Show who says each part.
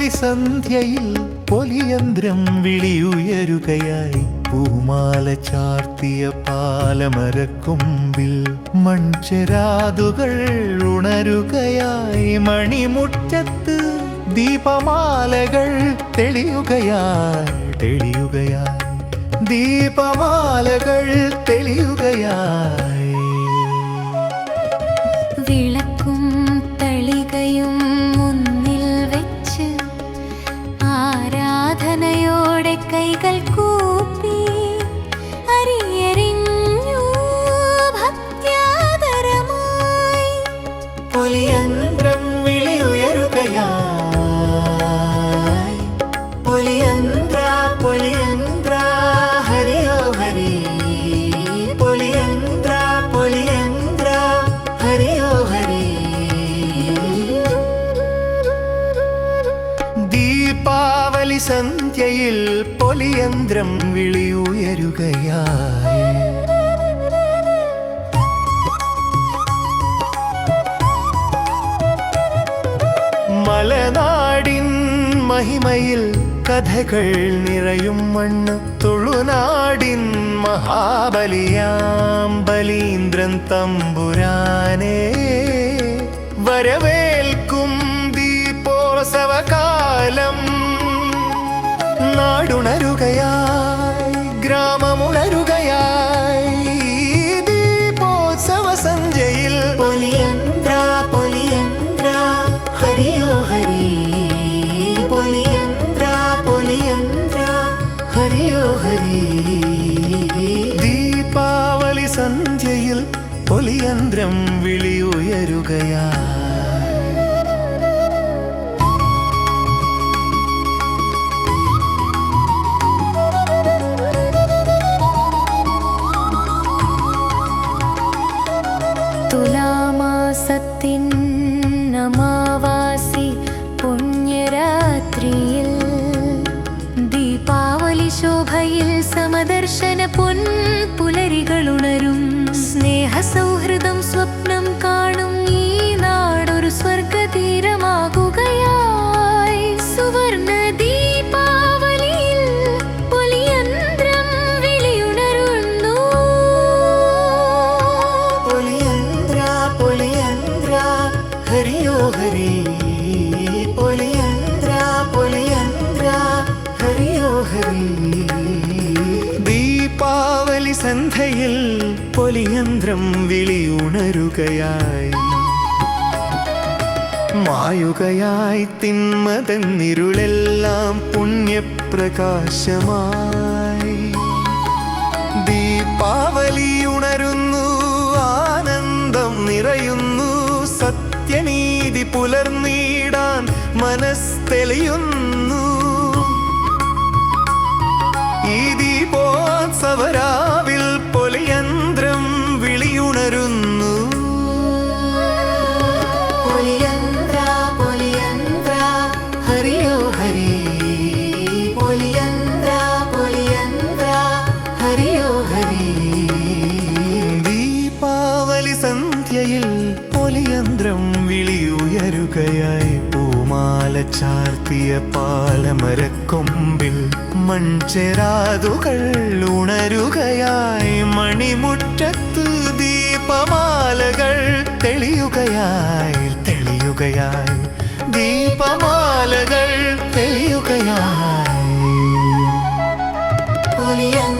Speaker 1: ദീപാവലി സന്ധ്യയിൽ പൊലിയന്ത്രം വിളിയുയരുകയായി പൂമാല ചാർത്തിയ പാലമരക്കൊമ്പിൽ മൺചെരാതുകൾ ഉണരുകയായി മണിമുറ്റത്ത് ദീപമാലകൾ തെളിയുകയായി ദീപമാലകൾ തെളിയുകയായി
Speaker 2: വിളക്കും തളികയും മുന്നിൽ വെച്ച് ആരാധനയോടെ കൈകൾ കൂപ്പി അരിയറിഞ്ഞു ഭക്ത്യാദരമായി
Speaker 1: പൊലിയന്ത്രം വിളിയുയരുകയായി പൊലിയന്ത്ര പൊലിയന്ത്ര ഹരിയോ ഹരി പൊലിയന്ത്ര പൊലിയന്ത്ര ഹരിയോ ഹരി ദീപാവലി സന്ധ്യയിൽ പൊലിയന്ത്രം വിളിയുയരുകയായി മലനാടിൻ മഹിമയിൽ കഥകൾ നിറയും മണ്ണ് തുളുനാടിൻ മഹാബലിയാം ബലീന്ദ്രൻ തമ്പുരാനെ വരവേൽക്കും ദീപോത്സവകാലം നാടുണരുകയായി ഗ്രാമമുണരുകയായി ദീപോത്സവ സന്ധ്യയിൽ പൊലിയന്ത്ര പൊലിയന്ത്ര ഹരിയോ ഹരി പൊലിയന്ത്ര പൊലിയന്ത്ര ഹരിയോ ഹരി ദീപാവലി സന്ധ്യയിൽ പൊലിയന്ത്രം വിളിയുയരുകയായി
Speaker 2: തുലാമാസത്തിൻ അമാവാസി പുണ്യരാത്രിയിൽ ദീപാവലി ശോഭയിൽ സമദർശന പൊൻപുലരികളുണരും സ്നേഹസൗഹൃദം സ്വപ്നം കാണും ഈ നാടൊരു സ്വർഗതീരമാകുകയായി സുവർണ ദീപാവലിയിൽ പൊലിയന്ത്രം വിളിയുണരുന്നു
Speaker 1: പൊലിയന്ത്ര പൊലിയന്ത്ര ഹരിയോ ഹരി പൊലിയന്ത്ര പൊലിയന്ത്ര ഹരിയോ ഹരി ദീപാവലി സന്ധ്യയിൽ പൊലിയന്ത്രം വിളിയുണരുകയായി മായുകയായി തിന്മതന്നിരുളെല്ലാം പുണ്യപ്രകാശമായി ദീപാവലി ഉണരുന്നു ആനന്ദം നിറയുന്നു സത്യനീതി പുലർന്നിടാൻ മനസ്തെളിയുന്നു ഈ ദീപോത്സവരാവിൽ പൊലിയന്ത്രം വിളിയുണരുന്നു പൊലിയന്ത്ര പൊലിയന്ത്ര ഹരിയോ ഹരി പൊലിയന്ത്ര പൊലിയന്ത്ര ഹരിയോ ഹരി ദീപാവലി സന്ധ്യയിൽ പൊലിയന്ത്രം വിളിയുയരുകയായി പൂമാല ചാർത്തിയ പാലമരക്കൊമ്പിൽ മൺചെരാതുകൾ ഉണരുകയായി മണിമുറ്റത്ത് ദീപമാലകൾ തെളിയുകയായി ദീപമാലകൾ തെളിയുകയായി പൊലിയന്ത്ര